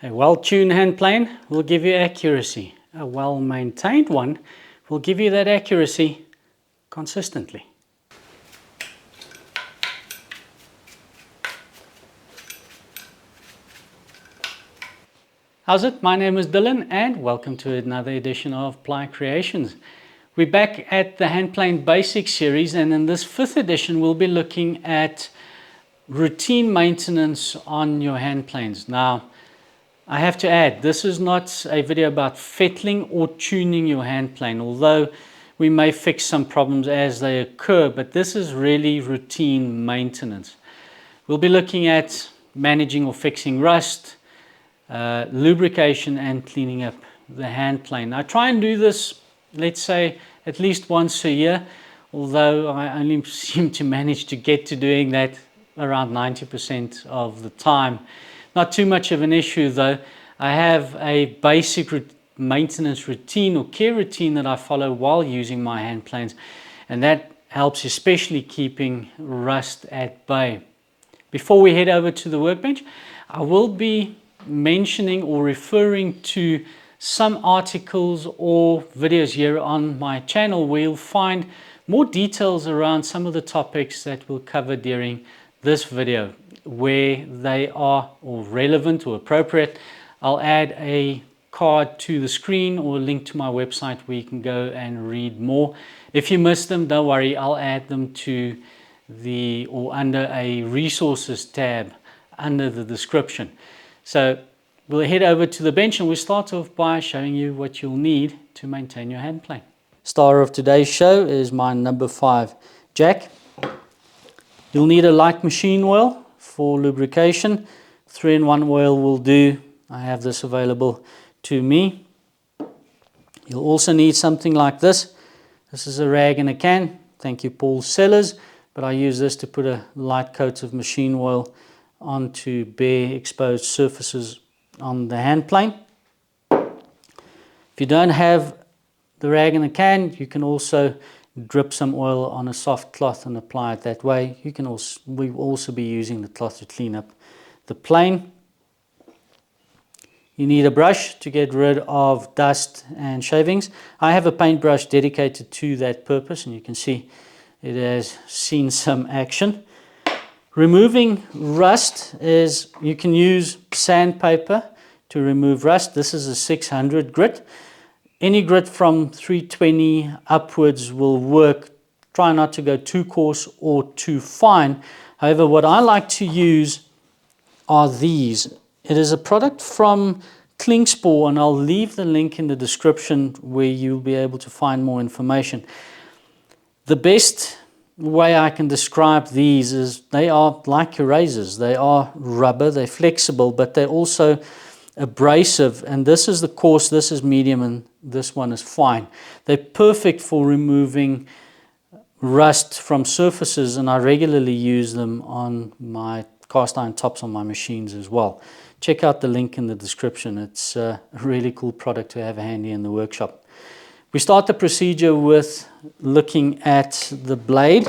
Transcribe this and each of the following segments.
A well-tuned hand plane will give you accuracy. A well-maintained one will give you that accuracy consistently. How's it? My name is Dylan and welcome to another edition of Ply Creations. We're back at the Hand Plane Basics series, and in this 5th edition we'll be looking at routine maintenance on your hand planes. Now, I have to add, this is not a video about fettling or tuning your hand plane, although we may fix some problems as they occur, but this is really routine maintenance. We'll be looking at managing or fixing rust, lubrication and cleaning up the hand plane. I try and do this, let's say, at least once a year, although I only seem to manage to get to doing that around 90% of the time. Not too much of an issue though. I have a basic maintenance routine or care routine that I follow while using my hand planes, and that helps especially keeping rust at bay. Before we head over to the workbench, I will be mentioning or referring to some articles or videos here on my channel where you'll find more details around some of the topics that we'll cover during this video. Where they are or relevant or appropriate, I'll add a card to the screen or a link to my website where you can go and read more. If you missed them, don't worry, I'll add them to the or under a resources tab under the description. So we'll head over to the bench and we'll start off by showing you what you'll need to maintain your hand plane. Star of today's show is my number 5 jack. You'll need a light machine oil for lubrication. 3-in-1 oil will do. I have this available to me. You'll also need something like this. This is a rag and a can. Thank you, Paul Sellers. But I use this to put a light coat of machine oil onto bare exposed surfaces on the hand plane. If you don't have the rag and the can, you can also drip some oil on a soft cloth and apply it that way. We will also be using the cloth to clean up the plane. You need a brush to get rid of dust and shavings. I have a paintbrush dedicated to that purpose, and you can see it has seen some action. Removing rust is, you can use sandpaper to remove rust. This is a 600 grit. Any grit from 320 upwards will work. Try not to go too coarse or too fine. However, what I like to use are these. It is a product from KLINGSPOR, and I'll leave the link in the description where you'll be able to find more information. The best way I can describe these is they are like erasers. They are rubber, they're flexible, but they're also abrasive, and this is the coarse, this is medium, and this one is fine. They're perfect for removing rust from surfaces, and I regularly use them on my cast iron tops on my machines as well. Check out the link in the description. It's a really cool product to have handy in the workshop. We start the procedure with looking at the blade.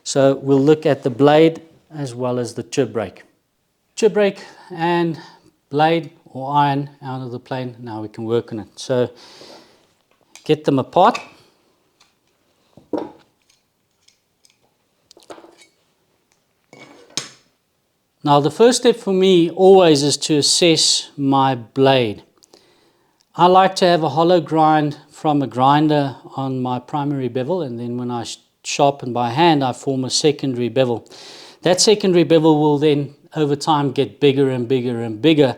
So we'll look at the blade as well as the chip brake. Chip brake and blade or iron out of the plane. Now we can work on it. So get them apart. Now the first step for me always is to assess my blade. I like to have a hollow grind from a grinder on my primary bevel, and then when I sharpen by hand I form a secondary bevel. That secondary bevel will then over time get bigger and bigger and bigger,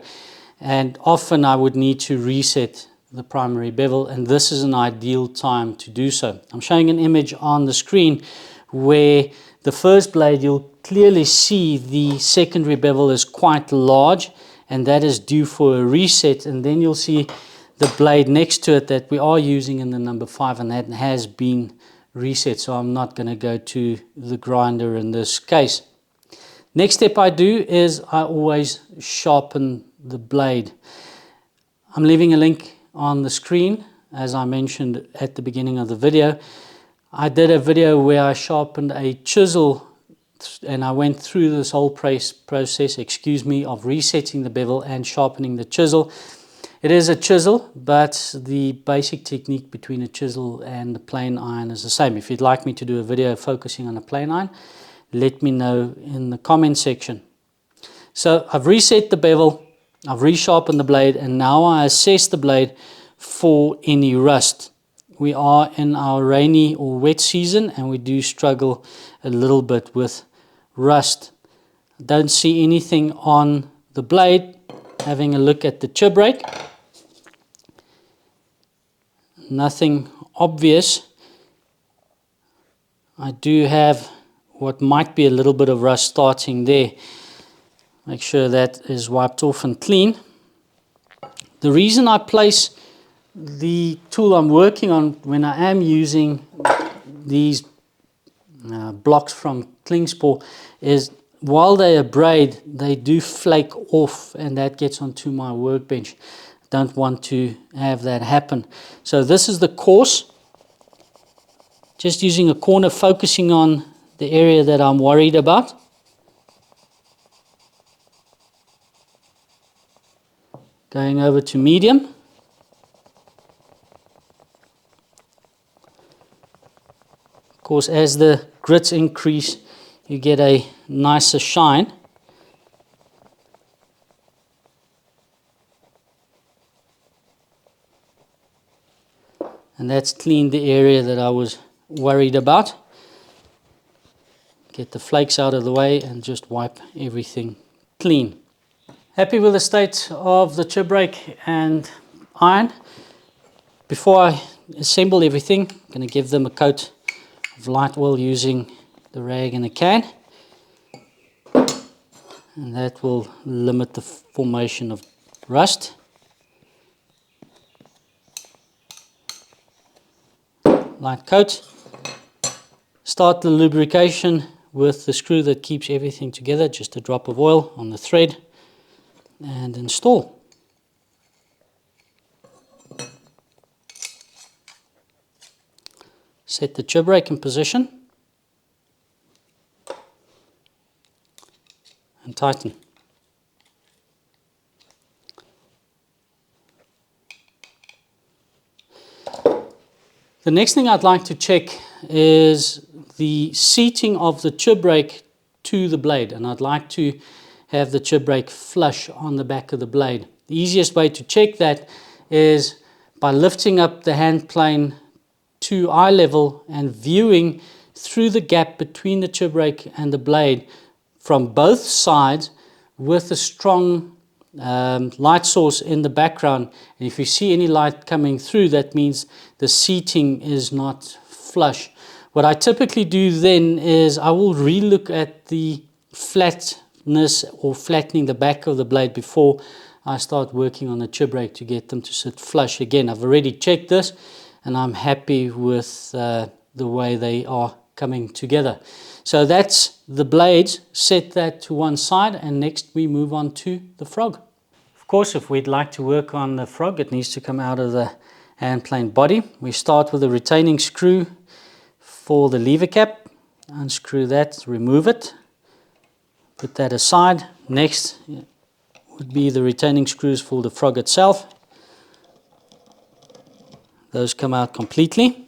and often I would need to reset the primary bevel, and this is an ideal time to do so. I'm showing an image on the screen where the first blade, you'll clearly see the secondary bevel is quite large, and that is due for a reset. And then you'll see the blade next to it that we are using in the number 5, and that has been reset, so I'm not going to go to the grinder in this case. Next step I do is I always sharpen the blade. I'm leaving a link on the screen, as I mentioned at the beginning of the video. I did a video where I sharpened a chisel and I went through this whole process, excuse me, of resetting the bevel and sharpening the chisel. It is a chisel, but the basic technique between a chisel and the plane iron is the same. If you'd like me to do a video focusing on a plane iron, let me know in the comment section. So I've reset the bevel, I've resharpened the blade, and now I assess the blade for any rust. We are in our rainy or wet season, and we do struggle a little bit with rust. Don't see anything on the blade. Having a look at the chib rake, nothing obvious. I do have what might be a little bit of rust starting there. Make sure that is wiped off and clean. The reason I place the tool I'm working on when I am using these blocks from KLINGSPOR is while they abrade, they do flake off, and that gets onto my workbench. Don't want to have that happen. So this is the course. Just using a corner, focusing on the area that I'm worried about. Going over to medium. Of course, as the grits increase, you get a nicer shine. And that's cleaned the area that I was worried about. Get the flakes out of the way and just wipe everything clean. Happy with the state of the chib rake and iron. Before I assemble everything, I'm going to give them a coat of light oil using the rag in a can. And that will limit the formation of rust. Light coat. Start the lubrication with the screw that keeps everything together, just a drop of oil on the thread, and install. Set the chib rake in position and tighten. The next thing I'd like to check is the seating of the chib rake to the blade, and I'd like to have the chib rake flush on the back of the blade. The easiest way to check that is by lifting up the hand plane to eye level and viewing through the gap between the chib rake and the blade from both sides with a strong light source in the background. And if you see any light coming through, that means the seating is not flush. What I typically do then is I will re-look at the flatness or flattening the back of the blade before I start working on the chib rake to get them to sit flush. Again, I've already checked this and I'm happy with the way they are coming together. So that's the blades. Set that to one side, and next we move on to the frog. Of course, if we'd like to work on the frog, it needs to come out of the hand plane body. We start with a retaining screw for the lever cap. Unscrew that, remove it, put that aside. Next would be the retaining screws for the frog itself. Those come out completely.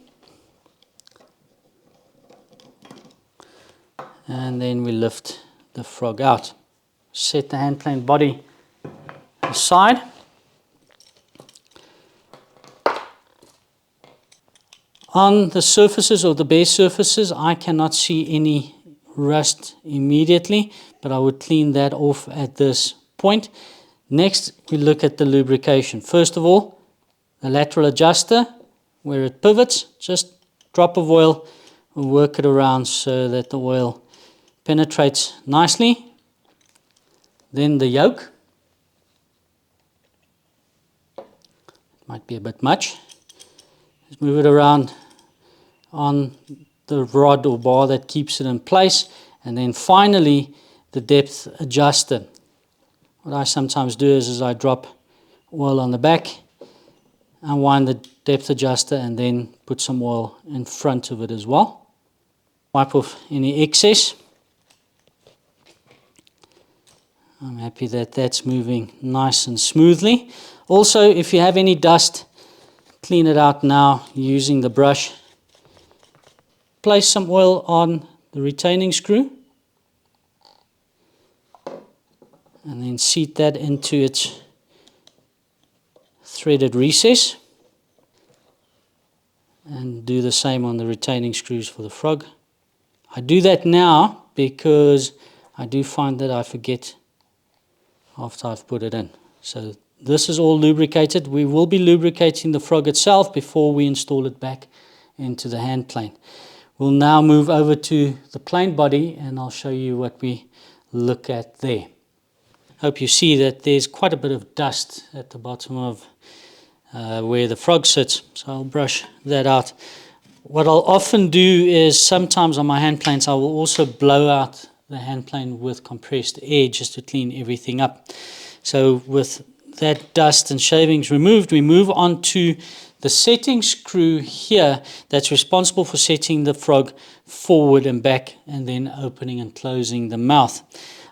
And then we lift the frog out. Set the hand plane body aside. On the surfaces or the bare surfaces, I cannot see any rust immediately, but I would clean that off at this point. Next, we look at the lubrication. First of all, the lateral adjuster, where it pivots, just drop of oil and work it around so that the oil penetrates nicely. Then the yoke. Might be a bit much. Just move it around on the rod or bar that keeps it in place. And then finally, the depth adjuster. What I sometimes do is I drop oil on the back, unwind the depth adjuster, and then put some oil in front of it as well. Wipe off any excess. I'm happy that that's moving nice and smoothly. Also, if you have any dust, clean it out now using the brush. Place some oil on the retaining screw and then seat that into its threaded recess, and do the same on the retaining screws for the frog. I do that now because I do find that I forget after I've put it in. So this is all lubricated. We will be lubricating the frog itself before we install it back into the hand plane. We'll now move over to the plain body and I'll show you what we look at there. Hope you see that there's quite a bit of dust at the bottom of where the frog sits, so I'll brush that out. What I'll often do is sometimes on my hand planes I will also blow out the hand plane with compressed air just to clean everything up. So with that dust and shavings removed, we move on to the setting screw here that's responsible for setting the frog forward and back and then opening and closing the mouth.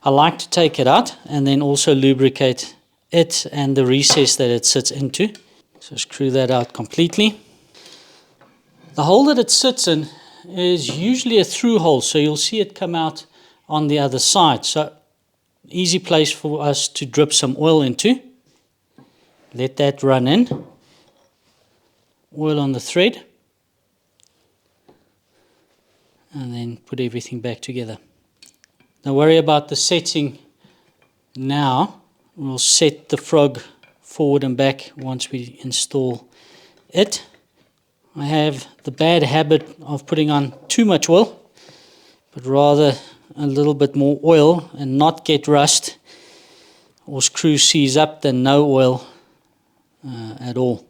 I like to take it out and then also lubricate it and the recess that it sits into. So screw that out completely. The hole that it sits in is usually a through hole, so you'll see it come out on the other side. So easy place for us to drip some oil into. Let that run in. Oil on the thread. And then put everything back together. Don't worry about the setting now. We'll set the frog forward and back once we install it. I have the bad habit of putting on too much oil, but rather a little bit more oil and not get rust or screw seize up than no oil at all.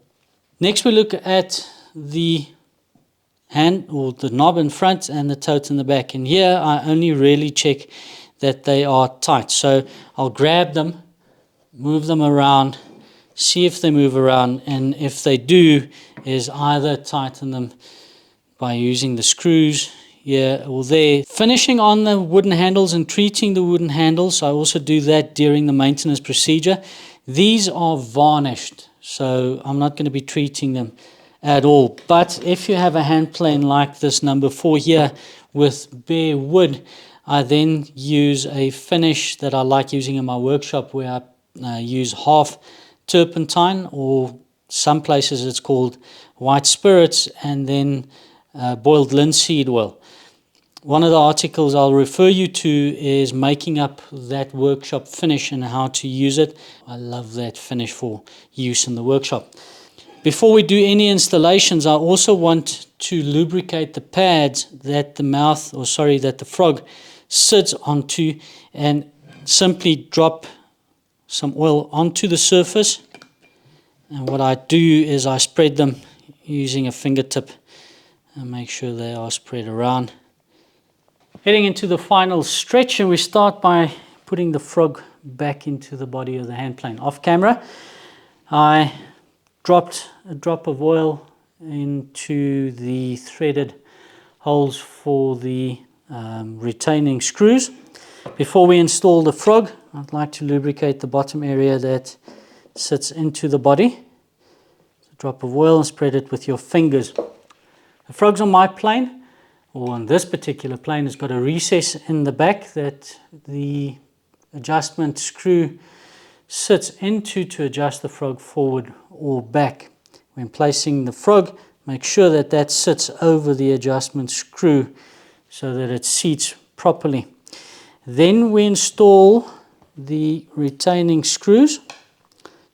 Next we look at the hand or the knob in front and the tote in the back, and here I only really check that they are tight. So I'll grab them, move them around, see if they move around, and if they do, is either tighten them by using the screws here or there. Finishing on the wooden handles and treating the wooden handles, I also do that during the maintenance procedure. These are varnished, so I'm not going to be treating them at all. But if you have a hand plane like this number 4 here with bare wood, I then use a finish that I like using in my workshop where I use half turpentine, or some places it's called white spirits, and then boiled linseed oil. One of the articles I'll refer you to is making up that workshop finish and how to use it. I love that finish for use in the workshop. Before we do any installations, I also want to lubricate the pads that the frog sits onto, and simply drop some oil onto the surface, and what I do is I spread them using a fingertip and make sure they are spread around. Heading into the final stretch, and we start by putting the frog back into the body of the hand plane. Off camera, I dropped a drop of oil into the threaded holes for the retaining screws. Before we install the frog, I'd like to lubricate the bottom area that sits into the body. A drop of oil and spread it with your fingers. The frog's on my plane, or on this particular plane, has got a recess in the back that the adjustment screw sits into to adjust the frog forward or back. When placing the frog, make sure that that sits over the adjustment screw so that it seats properly. Then we install the retaining screws.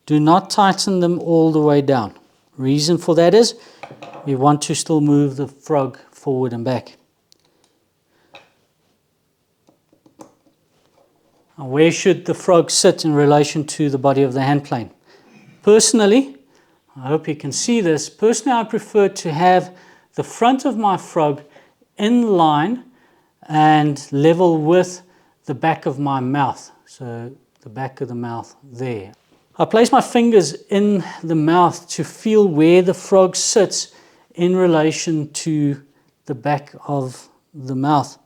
Do not tighten them all the way down. Reason for that is we want to still move the frog forward and back. Now, where should the frog sit in relation to the body of the hand plane? Personally, I hope you can see this, personally I prefer to have the front of my frog in line and level with the back of my mouth, so the back of the mouth there. I place my fingers in the mouth to feel where the frog sits in relation to the back of the mouth.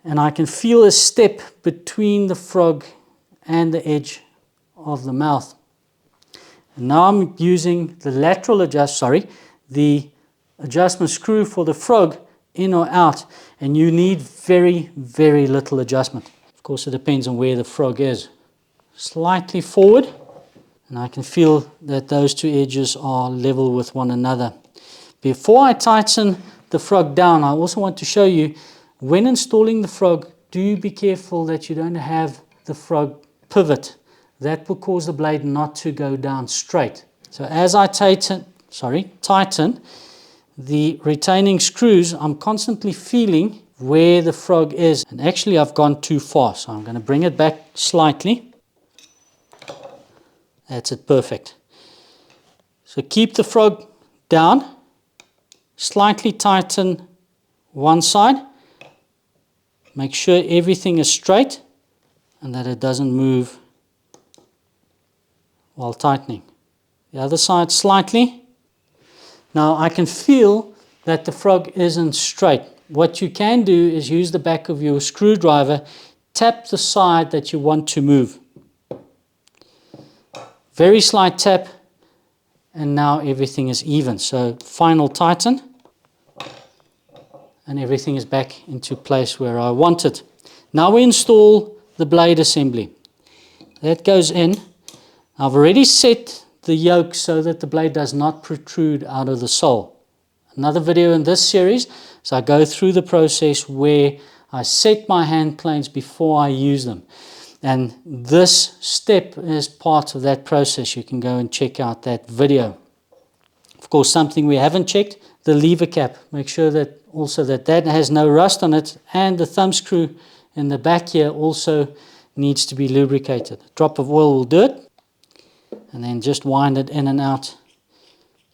And I can feel a step between the frog and the edge of the mouth. And now I'm using the lateral the adjustment screw for the frog in or out, and you need very, very little adjustment. Of course, it depends on where the frog is. Slightly forward, and I can feel that those two edges are level with one another. Before I tighten the frog down, I also want to show you, when installing the frog, do be careful that you don't have the frog pivot. That will cause the blade not to go down straight. So as I tighten the retaining screws, I'm constantly feeling where the frog is. And actually I've gone too far, so I'm going to bring it back slightly. That's it, perfect. So keep the frog down, slightly tighten one side, make sure everything is straight and that it doesn't move while tightening. The other side slightly. Now I can feel that the frog isn't straight. What you can do is use the back of your screwdriver, tap the side that you want to move. Very slight tap, and now everything is even. So final tighten, and everything is back into place where I want it. Now we install the blade assembly. That goes in. I've already set the yoke so that the blade does not protrude out of the sole. Another video in this series, so I go through the process where I set my hand planes before I use them. And this step is part of that process. You can go and check out that video. Of course, something we haven't checked, the lever cap. Make sure that also that has no rust on it, and the thumb screw in the back here also needs to be lubricated. A drop of oil will do it, and then just wind it in and out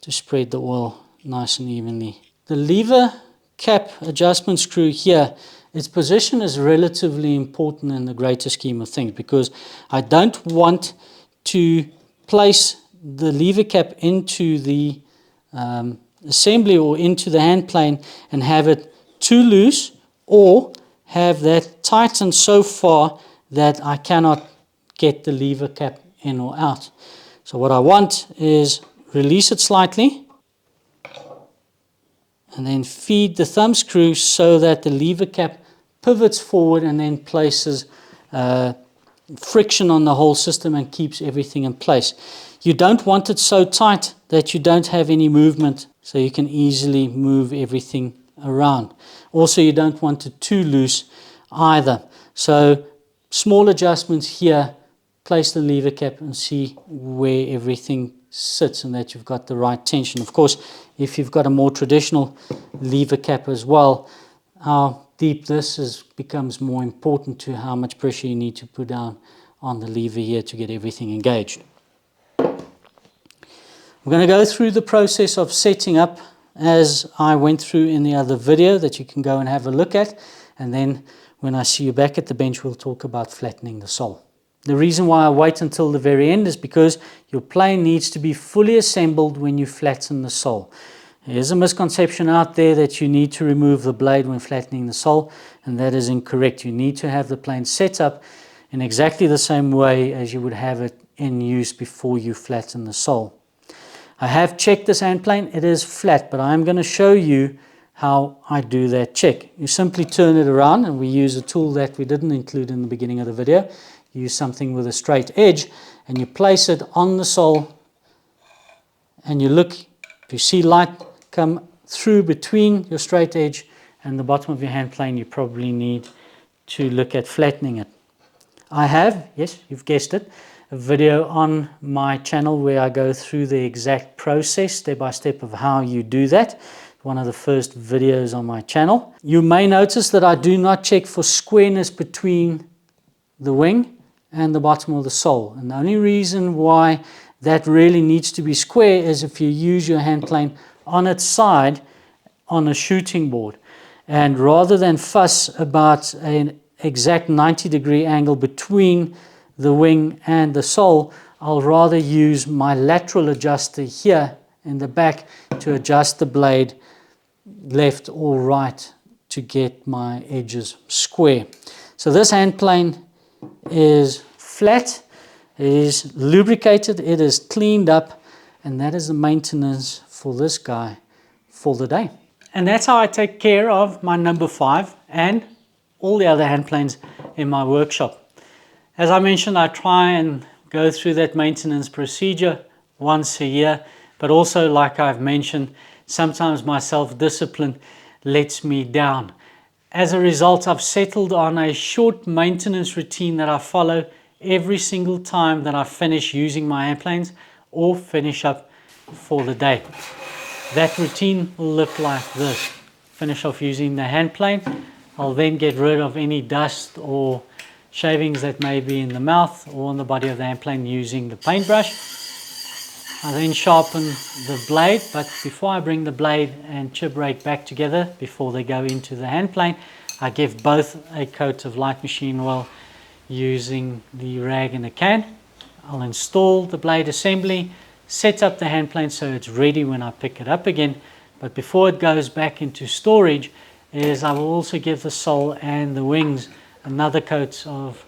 to spread the oil nice and evenly. The lever cap adjustment screw here, its position is relatively important in the greater scheme of things, because I don't want to place the lever cap into the assembly or into the hand plane and have it too loose, or have that tightened so far that I cannot get the lever cap in or out. So what I want is release it slightly and then feed the thumb screw so that the lever cap pivots forward and then places friction on the whole system and keeps everything in place. You don't want it so tight that you don't have any movement, so you can easily move everything around. Also, you don't want it too loose either. So small adjustments here, place the lever cap and see where everything sits and that you've got the right tension. Of course, if you've got a more traditional lever cap as well, how deep this is becomes more important to how much pressure you need to put down on the lever here to get everything engaged. We're going to go through the process of setting up as I went through in the other video that you can go and have a look at, and then when I see you back at the bench we'll talk about flattening the sole. The reason why I wait until the very end is because your plane needs to be fully assembled when you flatten the sole. There's a misconception out there that you need to remove the blade when flattening the sole, and that is incorrect. You need to have the plane set up in exactly the same way as you would have it in use before you flatten the sole. I have checked this hand plane. It is flat, but I'm going to show you how I do that check. You simply turn it around, and we use a tool that we didn't include in the beginning of the video. You use something with a straight edge, and you place it on the sole, and you look. If you see light come through between your straight edge and the bottom of your hand plane, you probably need to look at flattening it. I have, yes, you've guessed it, a video on my channel where I go through the exact process step by step of how you do that. One of the first videos on my channel. You may notice that I do not check for squareness between the wing and the bottom of the sole, and the only reason why that really needs to be square is if you use your hand plane on its side on a shooting board, and rather than fuss about an exact 90-degree angle between the wing and the sole, I'll rather use my lateral adjuster here in the back to adjust the blade left or right to get my edges square. So this hand plane is flat, it is lubricated, it is cleaned up, and that is the maintenance for this guy for the day. And that's how I take care of my number 5 and all the other hand planes in my workshop. As I mentioned, I try and go through that maintenance procedure once a year, but also, like I've mentioned, sometimes my self-discipline lets me down. As a result, I've settled on a short maintenance routine that I follow every single time that I finish using my hand planes or finish up for the day. That routine will look like this. Finish off using the hand plane. I'll then get rid of any dust or shavings that may be in the mouth or on the body of the hand plane using the paintbrush. I then sharpen the blade, but before I bring the blade and chip rake back together, before they go into the hand plane, I give both a coat of light machine oil using the rag in a can. I'll install the blade assembly, set up the hand plane so it's ready when I pick it up again. But before it goes back into storage, I will also give the sole and the wings another coat of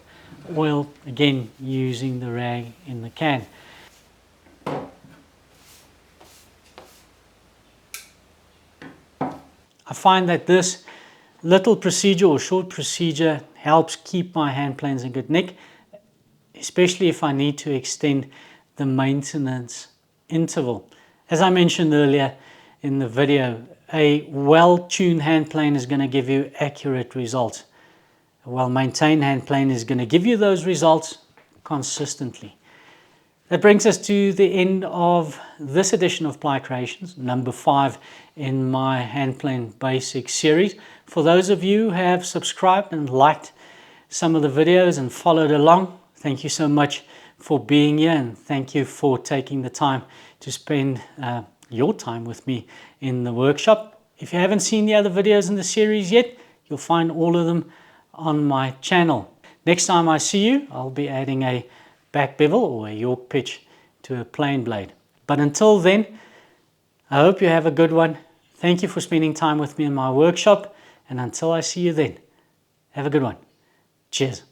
oil, again using the rag in the can. I find that this little procedure or short procedure helps keep my hand planes in good nick, especially if I need to extend the maintenance interval. As I mentioned earlier in the video, a well-tuned hand plane is going to give you accurate results. A well-maintained hand plane is going to give you those results consistently. That brings us to the end of this edition of Ply Creations, number 5 in my hand plane basics series. For those of you who have subscribed and liked some of the videos and followed along, thank you so much for being here, and thank you for taking the time to spend your time with me in the workshop. If you haven't seen the other videos in the series yet, you'll find all of them on my channel. Next time I see you, I'll be adding a back bevel or a York pitch to a plain blade. But until then, I hope you have a good one. Thank you for spending time with me in my workshop, and until I see you then, have a good one. Cheers.